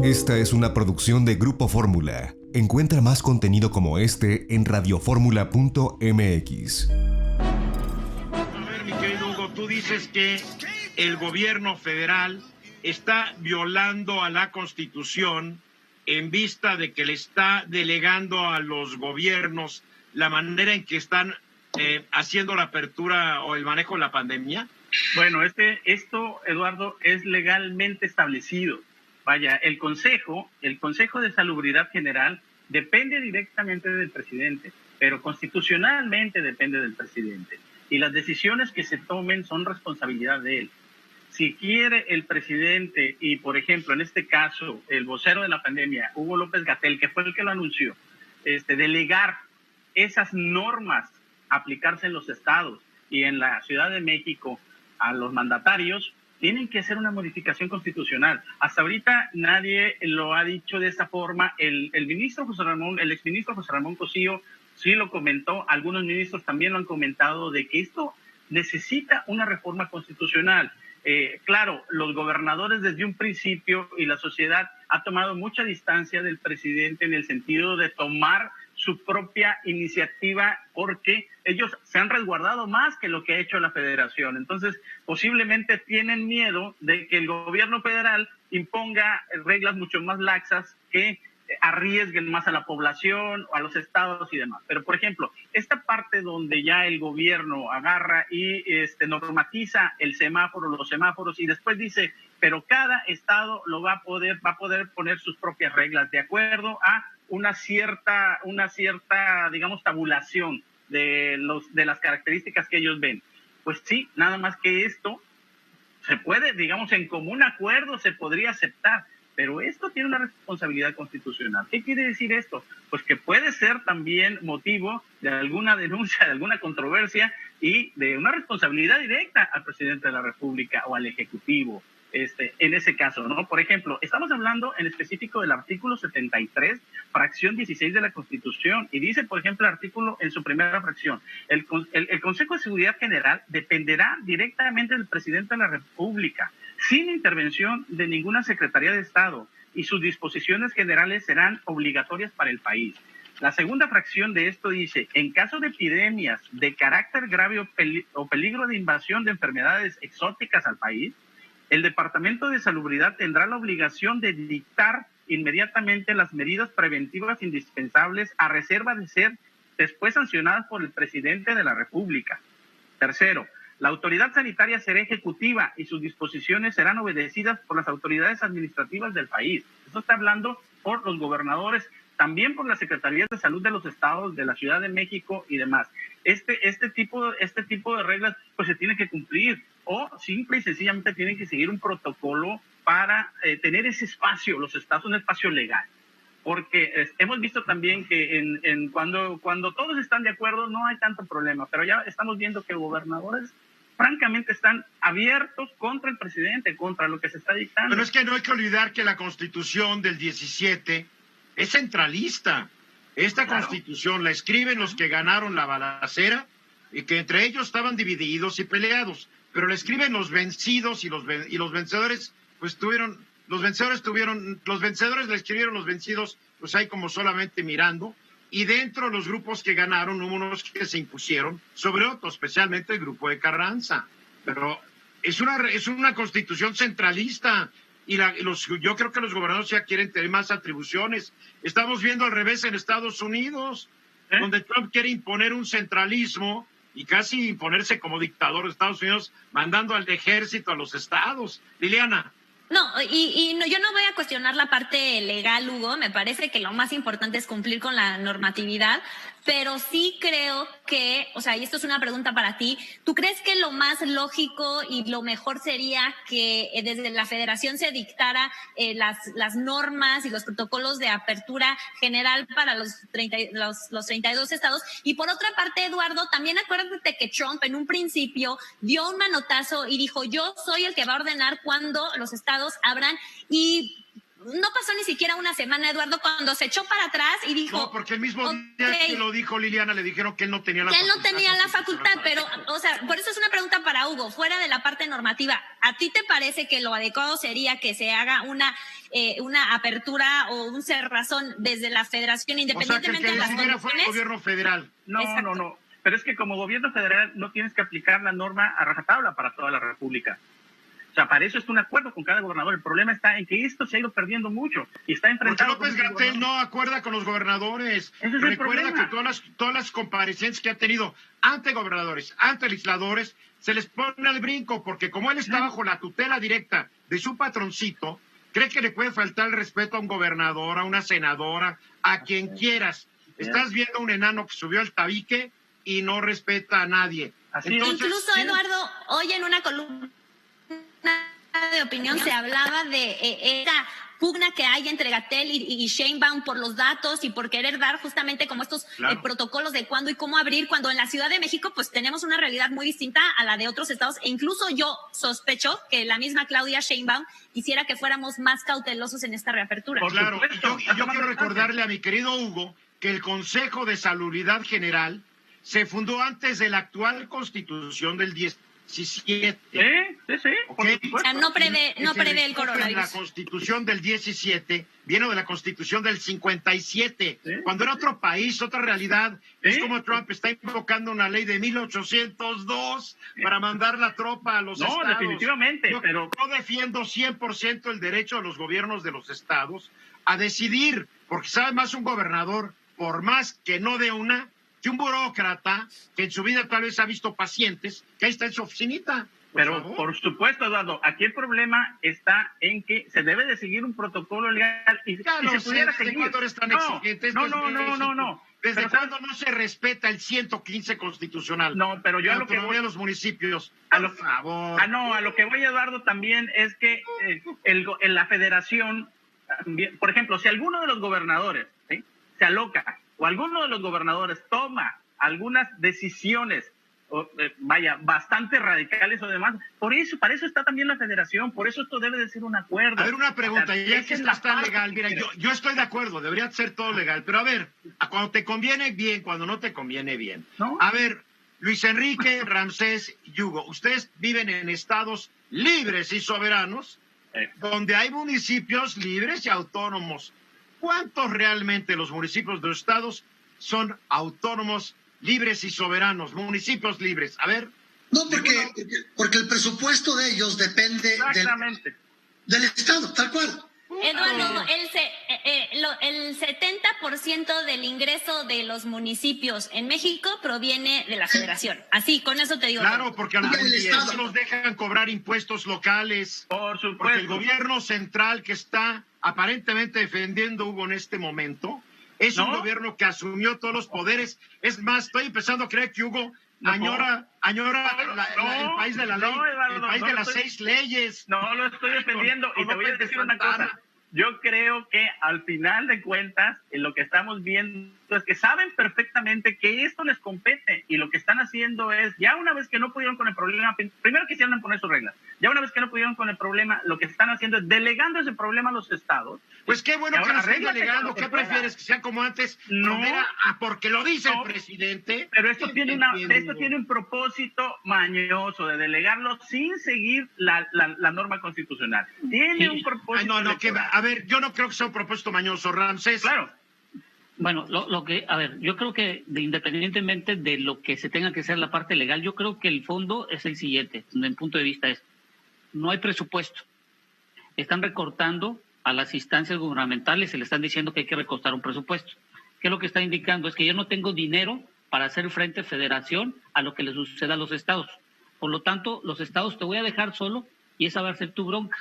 Esta es una producción de Grupo Fórmula. Encuentra más contenido como este en radioformula.mx. A ver, mi querido Hugo, tú dices que el gobierno federal está violando a la Constitución en vista de que le está delegando a los gobiernos la manera en que están haciendo la apertura o el manejo de la pandemia. Bueno, esto, Eduardo, es legalmente establecido. Vaya, el Consejo de Salubridad General depende directamente del presidente, pero constitucionalmente depende del presidente. Y las decisiones que se tomen son responsabilidad de él. Si quiere el presidente y, por ejemplo, en este caso, el vocero de la pandemia, Hugo López-Gatell, que fue el que lo anunció, delegar esas normas, aplicarse en los estados y en la Ciudad de México a los mandatarios, tienen que hacer una modificación constitucional. Hasta ahorita nadie lo ha dicho de esa forma. El exministro José Ramón Cosío sí lo comentó, algunos ministros también lo han comentado, de que esto necesita una reforma constitucional. Claro, los gobernadores desde un principio y la sociedad ha tomado mucha distancia del presidente en el sentido de tomar su propia iniciativa, porque ellos se han resguardado más que lo que ha hecho la federación. Entonces, posiblemente tienen miedo de que el gobierno federal imponga reglas mucho más laxas que arriesguen más a la población, a los estados y demás. Pero, por ejemplo, esta parte donde ya el gobierno agarra y normatiza los semáforos, y después dice, pero cada estado va a poder poner sus propias reglas de acuerdo a una cierta, digamos, tabulación de las características que ellos ven. Pues sí, nada más que esto se puede, digamos, en común acuerdo se podría aceptar, pero esto tiene una responsabilidad constitucional. ¿Qué quiere decir esto? Pues que puede ser también motivo de alguna denuncia, de alguna controversia y de una responsabilidad directa al presidente de la República o al Ejecutivo. En ese caso, ¿no? Por ejemplo, estamos hablando en específico del artículo 73, fracción 16 de la Constitución, y dice, por ejemplo, el artículo en su primera fracción, el Consejo de Seguridad General dependerá directamente del presidente de la República, sin intervención de ninguna Secretaría de Estado, y sus disposiciones generales serán obligatorias para el país. La segunda fracción de esto dice, en caso de epidemias de carácter grave o peligro de invasión de enfermedades exóticas al país, el Departamento de Salubridad tendrá la obligación de dictar inmediatamente las medidas preventivas indispensables a reserva de ser después sancionadas por el presidente de la República. Tercero, la autoridad sanitaria será ejecutiva y sus disposiciones serán obedecidas por las autoridades administrativas del país. Esto está hablando por los gobernadores, también por las secretarías de salud de los estados, de la Ciudad de México y demás. Este tipo de reglas pues se tiene que cumplir, o simple y sencillamente tienen que seguir un protocolo para tener ese espacio, los estados, un espacio legal. Porque hemos visto también que cuando todos están de acuerdo no hay tanto problema, pero ya estamos viendo que gobernadores francamente están abiertos contra el presidente, contra lo que se está dictando. Pero es que no hay que olvidar que la Constitución del 17 es centralista. Esta Constitución la escriben los que ganaron la balacera y que entre ellos estaban divididos y peleados, pero la escriben los vencidos y los vencedores pues los vencedores la escribieron los vencidos pues ahí como solamente mirando, y dentro de los grupos que ganaron hubo unos que se impusieron sobre otros, especialmente el grupo de Carranza. Pero es una Constitución centralista. Y yo creo que los gobernadores ya quieren tener más atribuciones. Estamos viendo al revés en Estados Unidos, donde Trump quiere imponer un centralismo y casi imponerse como dictador de Estados Unidos, mandando al ejército a los estados. Liliana. No, yo no voy a cuestionar la parte legal, Hugo. Me parece que lo más importante es cumplir con la normatividad, pero sí creo que, o sea, y esto es una pregunta para ti, ¿tú crees que lo más lógico y lo mejor sería que desde la federación se dictara las normas y los protocolos de apertura general para los 32 estados? Y por otra parte, Eduardo, también acuérdate que Trump en un principio dio un manotazo y dijo, yo soy el que va a ordenar cuando los estados abran, y no pasó ni siquiera una semana, Eduardo, cuando se echó para atrás y dijo... No, porque el mismo día que lo dijo Liliana, le dijeron que él no tenía la facultad. Él no tenía la facultad, pero, o sea, por eso es una pregunta para Hugo, fuera de la parte normativa. ¿A ti te parece que lo adecuado sería que se haga una una apertura o un cerrazón desde la federación, independientemente o sea, que el que de las decidiera fue el condiciones. gobierno federal. No. Pero es que como gobierno federal no tienes que aplicar la norma a rajatabla para toda la República. O sea, para eso es un acuerdo con cada gobernador. El problema está en que esto se ha ido perdiendo mucho y está Porque enfrentado. López-Gatell no acuerda con los gobernadores. Ese es el Recuerda problema. que todas las comparecencias que ha tenido ante gobernadores, ante legisladores, se les pone al brinco, porque como él está bajo la tutela directa de su patroncito, cree que le puede faltar el respeto a un gobernador, a una senadora, a quien quieras. Estás viendo un enano que subió al tabique y no respeta a nadie. Incluso, Eduardo, hoy en una columna de opinión se hablaba de esa pugna que hay entre Gatell y Sheinbaum por los datos y por querer dar justamente como estos protocolos de cuándo y cómo abrir, cuando en la Ciudad de México pues tenemos una realidad muy distinta a la de otros estados, e incluso yo sospecho que la misma Claudia Sheinbaum quisiera que fuéramos más cautelosos en esta reapertura. Claro, yo quiero recordarle a mi querido Hugo que el Consejo de Salubridad General se fundó antes de la actual Constitución del 17. Sí. ¿Okay? O sea, no prevé el coronavirus. La Constitución del 17 viene de la Constitución del 57, cuando era otro país, otra realidad. Es como Trump está invocando una ley de 1802 para mandar la tropa a los estados. No, definitivamente, Yo defiendo 100% el derecho de los gobiernos de los estados a decidir, porque sabe más un gobernador, por más que no dé una, que un burócrata que en su vida tal vez ha visto pacientes, que ahí está en su oficinita. Pero por supuesto, Eduardo, aquí el problema está en que se debe de seguir un protocolo legal y se pudiera seguir. ¿Cuándo eres tan exigente? No. ¿Desde cuándo no se respeta el 115 constitucional? No, pero yo a lo que voy a los municipios. Por favor. A lo que voy, Eduardo, también es que en la federación, por ejemplo, si alguno de los gobernadores se aloca o alguno de los gobernadores toma algunas decisiones bastante radicales o demás, para eso está también la federación, por eso esto debe de ser un acuerdo. A ver, una pregunta, ya que está legal, mira, yo yo estoy de acuerdo, debería ser todo legal, pero a ver, cuando te conviene bien, cuando no te conviene bien. ¿No? A ver, Luis Enrique, Ramsés y Hugo, ustedes viven en estados libres y soberanos, donde hay municipios libres y autónomos. ¿Cuántos realmente los municipios de los estados son autónomos, libres y soberanos, municipios libres? A ver. No, porque el presupuesto de ellos depende del Estado, tal cual. Eduardo, el 70% del ingreso de los municipios en México proviene de la federación. Así, con eso te digo. Claro, porque a los municipios los dejan cobrar impuestos locales. Por supuesto. Porque el gobierno central que está aparentemente defendiendo Hugo en este momento es un gobierno que asumió todos los poderes. Es más, estoy empezando a creer que Hugo añora el país de la ley, el país de las 6 leyes. No lo estoy defendiendo y te voy a decir una cosa. Yo creo que al final de cuentas lo que estamos viendo es que saben perfectamente que esto les compete y lo que están haciendo es, ya una vez que no pudieron con el problema, primero quisieron poner sus reglas, ya una vez que no pudieron con el problema, lo que están haciendo es delegando ese problema a los estados. Pues qué bueno que lo estén delegando. ¿Qué prefieres? ¿Que sea como antes? No, porque lo dice el presidente. Pero esto tiene un propósito mañoso de delegarlo sin seguir la norma constitucional. Tiene un propósito. A ver, yo no creo que sea un propósito mañoso, Ramsés. Claro. Bueno, yo creo que independientemente de lo que se tenga que hacer la parte legal, yo creo que el fondo es el siguiente, desde mi punto de vista es, no hay presupuesto. Están recortando a las instancias gubernamentales, se le están diciendo que hay que recortar un presupuesto. ¿Qué es lo que está indicando? Es que yo no tengo dinero para hacer frente federación a lo que le suceda a los estados. Por lo tanto, los estados te voy a dejar solo y esa va a ser tu bronca.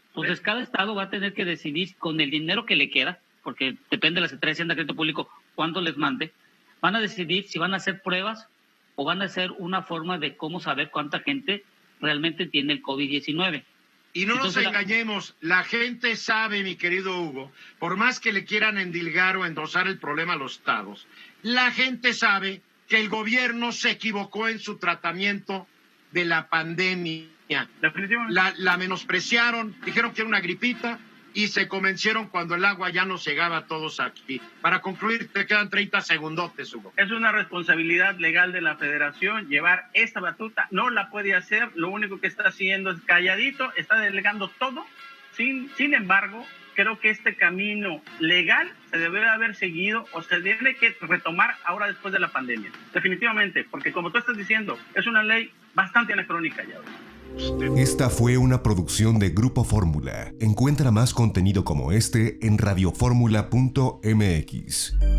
Entonces, cada estado va a tener que decidir con el dinero que le queda, porque depende de la Secretaría de Hacienda, Crédito Público, cuánto les mande, van a decidir si van a hacer pruebas o van a hacer una forma de cómo saber cuánta gente realmente tiene el COVID-19. Y no nos engañemos, la gente sabe, mi querido Hugo, por más que le quieran endilgar o endosar el problema a los estados, la gente sabe que el gobierno se equivocó en su tratamiento de la pandemia. La menospreciaron, dijeron que era una gripita y se convencieron cuando el agua ya nos llegaba a todos aquí. Para concluir, te quedan 30 segundotes, Hugo. Es una responsabilidad legal de la federación llevar esta batuta, no la puede hacer, lo único que está haciendo es calladito, está delegando todo, sin embargo, creo que este camino legal se debe haber seguido o se debe que retomar ahora después de la pandemia. Definitivamente, porque como tú estás diciendo, es una ley bastante anacrónica ya. Esta fue una producción de Grupo Fórmula. Encuentra más contenido como este en radioformula.mx.